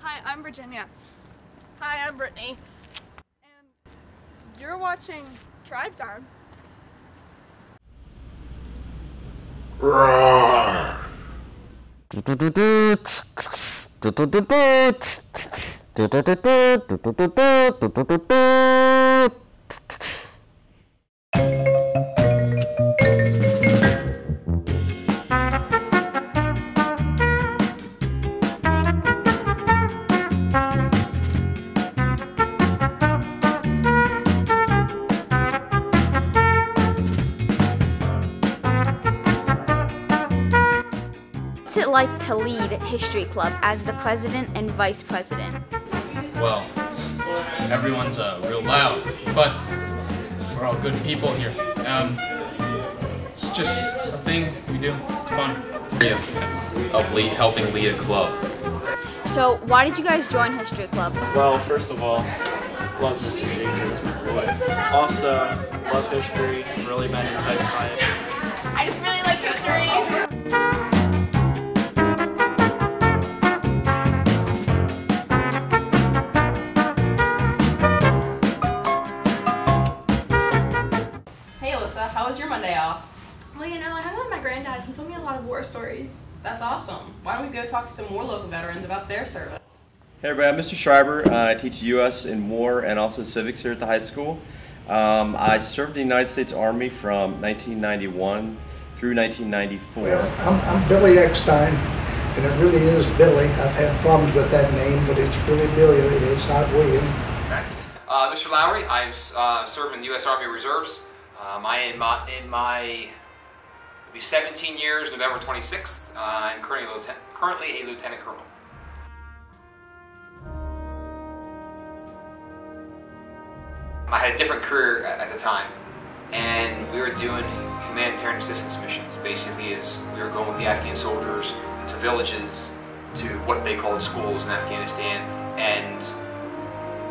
Hi, I'm Virginia. Hi, I'm Brittany. And you're watching Tribe Time. Roar! What's it like to lead History Club as the president and vice president? Well, everyone's real loud, but we're all good people here. It's just a thing we do. It's fun. Of helping lead a club. So why did you guys join History Club? Well, first of all, love Mr. Schaefer, really. Also, love history, really been enticed by it. I just really like history. Hey Alyssa, how was your Monday off? Well, I hung out with my granddad. He told me a lot of war stories. That's awesome. Why don't we go talk to some more local veterans about their service? Hey everybody, I'm Mr. Schreiber. I teach U.S. in war and also civics here at the high school. I served in the United States Army from 1991 through 1994. Well, I'm Billy Eckstein, and it really is Billy. I've had problems with that name, but it's really Billy. It's not William. Mr. Lowry, I've served in the U.S. Army Reserves. I am in my it'll be 17 years, November 26th. I'm currently a lieutenant colonel. I had a different career at the time, and we were doing humanitarian assistance missions. Basically, we were going with the Afghan soldiers to villages, to what they called schools in Afghanistan, and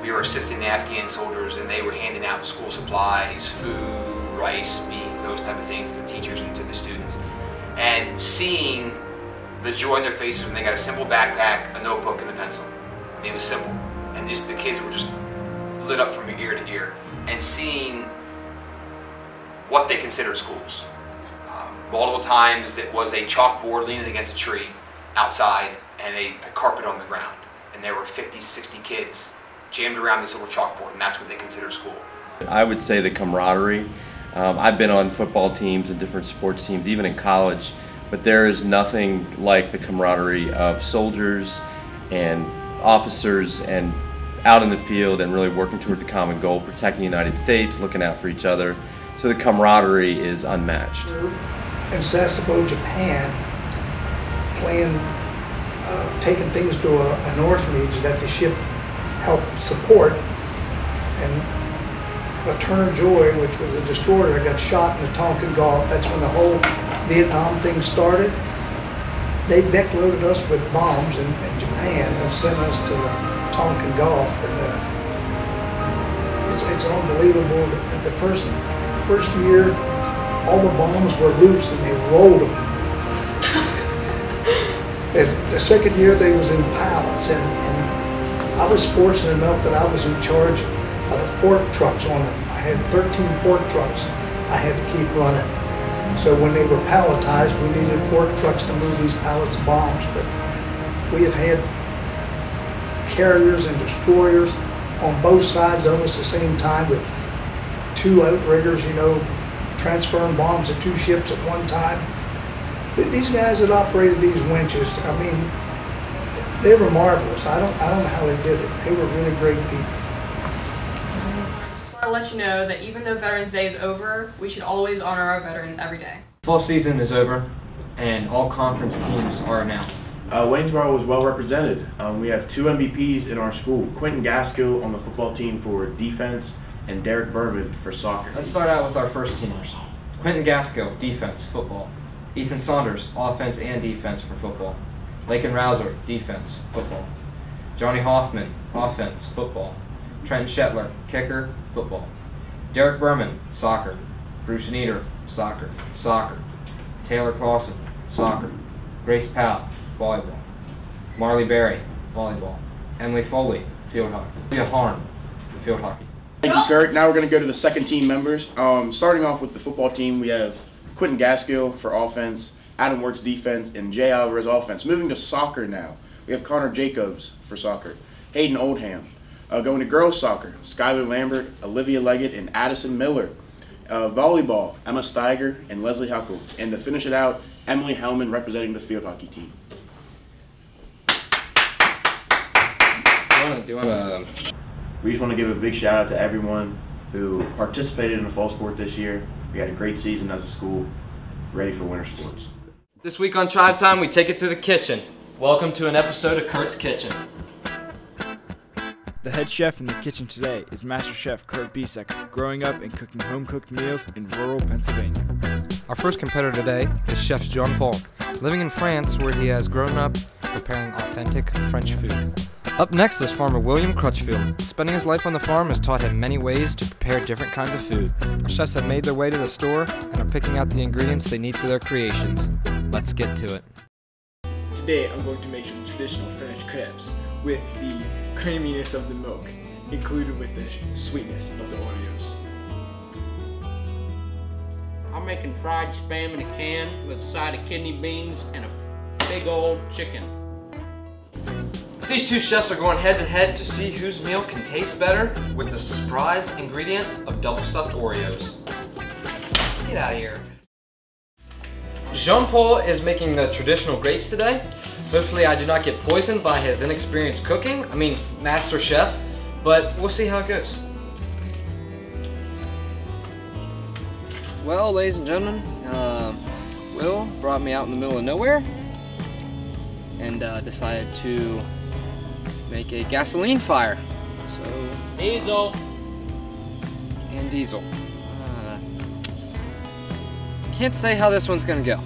we were assisting the Afghan soldiers, and they were handing out school supplies, food, rice, beans, those type of things to the teachers and to the students. And seeing the joy in their faces when they got a simple backpack, a notebook, and a pencil. I mean, it was simple. And just the kids were just lit up from ear to ear. And seeing what they consider schools. Multiple times it was a chalkboard leaning against a tree outside and a carpet on the ground. And there were 50, 60 kids jammed around this little chalkboard, and that's what they consider school. I would say the camaraderie. I've been on football teams and different sports teams, even in college, but there is nothing like the camaraderie of soldiers and officers and out in the field and really working towards a common goal, protecting the United States, looking out for each other. So the camaraderie is unmatched. In Sasebo, Japan, taking things to an orphanage that the ship helped support, and the Turner Joy, which was a destroyer, got shot in the Tonkin Gulf. That's when the whole Vietnam thing started. They deck loaded us with bombs in Japan and sent us to the Tonkin Gulf, and it's unbelievable. The first year, all the bombs were loose and they rolled them. And the second year, they was in pallets, and I was fortunate enough that I was in charge of the fork trucks on them. I had 13 fork trucks I had to keep running. So when they were palletized, we needed fork trucks to move these pallets of bombs. But we have had carriers and destroyers on both sides of us at the same time with two outriggers, transferring bombs to two ships at one time. These guys that operated these winches, I mean, they were marvelous. I don't know how they did it. They were really great people. I want to let you know that even though Veterans Day is over, we should always honor our veterans every day. Fall season is over, and all conference teams are announced. Waynesboro was well represented. We have two MVPs in our school, Quentin Gasco on the football team for defense and Derek Berman for soccer. Let's start out with our first teamers. Quentin Gasco, defense, football. Ethan Saunders, offense and defense for football. Lakin Rouser, defense, football. Johnny Hoffman, offense, football. Trenton Shetler, kicker, football. Derek Berman, soccer. Bruce Nieder, soccer. Taylor Clausen, soccer. Grace Powell, volleyball. Marley Berry, volleyball. Emily Foley, field hockey. Leah Harn, field hockey. Thank you, Kurt. Now we're going to go to the second team members. Starting off with the football team, we have Quentin Gaskill for offense, Adam Wirtz defense, and Jay Alvarez offense. Moving to soccer now, we have Connor Jacobs for soccer, Hayden Oldham. Going to girls soccer, Skylar Lambert, Olivia Leggett, and Addison Miller. Volleyball, Emma Steiger and Leslie Huckle. And to finish it out, Emily Hellman representing the field hockey team. We just want to give a big shout out to everyone who participated in the fall sport this year. We had a great season as a school, ready for winter sports. This week on Tribe Time, we take it to the kitchen. Welcome to an episode of Kurt's Kitchen. The head chef in the kitchen today is Master Chef Kurt Biesecker, growing up and cooking home-cooked meals in rural Pennsylvania. Our first competitor today is Chef Jean Paul, living in France where he has grown up preparing authentic French food. Up next is farmer William Crutchfield. Spending his life on the farm has taught him many ways to prepare different kinds of food. Our chefs have made their way to the store and are picking out the ingredients they need for their creations. Let's get to it. Today I'm going to make some traditional French crepes with the creaminess of the milk, included with the sweetness of the Oreos. I'm making fried spam in a can with a side of kidney beans and a big old chicken. These two chefs are going head to head to see whose meal can taste better with the surprise ingredient of double stuffed Oreos. Get out of here. Jean-Paul is making the traditional grapes today. Hopefully I do not get poisoned by his inexperienced cooking. I mean, master chef, but we'll see how it goes. Well, ladies and gentlemen, Will brought me out in the middle of nowhere and decided to make a gasoline fire. So diesel and diesel. Can't say how this one's gonna go.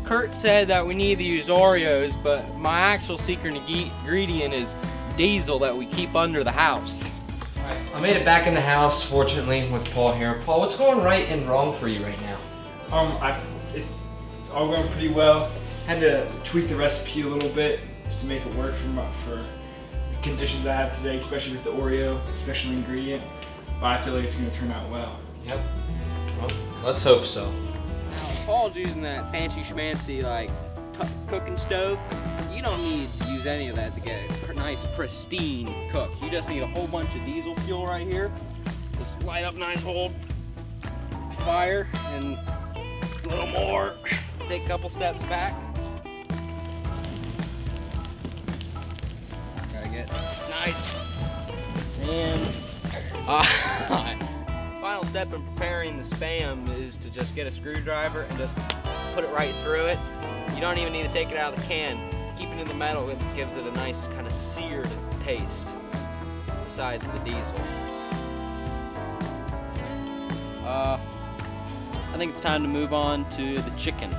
Kurt said that we need to use Oreos, but my actual secret ingredient is diesel that we keep under the house. I made it back in the house, fortunately, with Paul here. Paul, what's going right and wrong for you right now? It's all going pretty well. Had to tweak the recipe a little bit just to make it work for the conditions I have today, especially with the Oreo, special ingredient. But I feel like it's going to turn out well. Yep. Well, let's hope so. Paul's using that fancy schmancy like cooking stove. You don't need to use any of that to get a nice pristine cook. You just need a whole bunch of diesel fuel right here. Just light up a nice old fire and a little more. Take a couple steps back. Gotta get nice. And final step in preparing the Spam is to just get a screwdriver and just put it right through it. You don't even need to take it out of the can. Keeping it in the metal, it gives it a nice kind of seared taste, besides the diesel. I think it's time to move on to the chicken.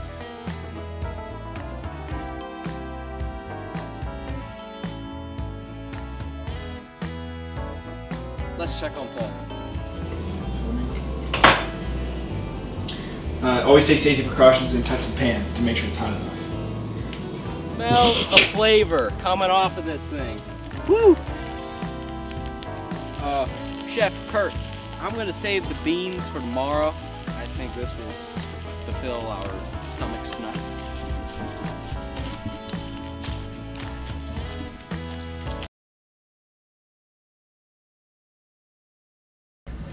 Let's check on Paul. Always take safety precautions and touch the pan to make sure it's hot enough. Smell the flavor coming off of this thing. Woo! Chef Kurt, I'm gonna save the beans for tomorrow. I think this will fulfill our stomach snut.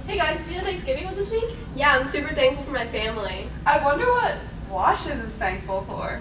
Hey guys, did you know Thanksgiving was this week? Yeah, I'm super thankful for my family. I wonder what Washes is thankful for.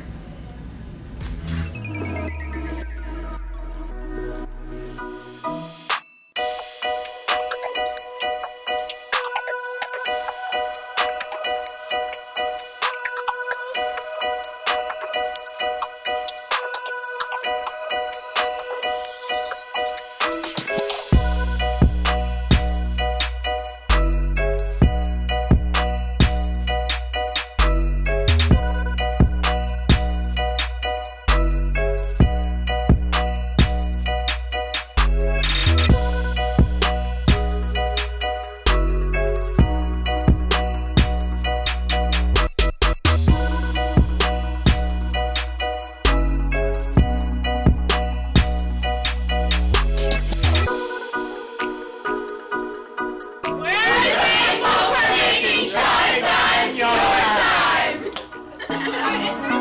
Bye.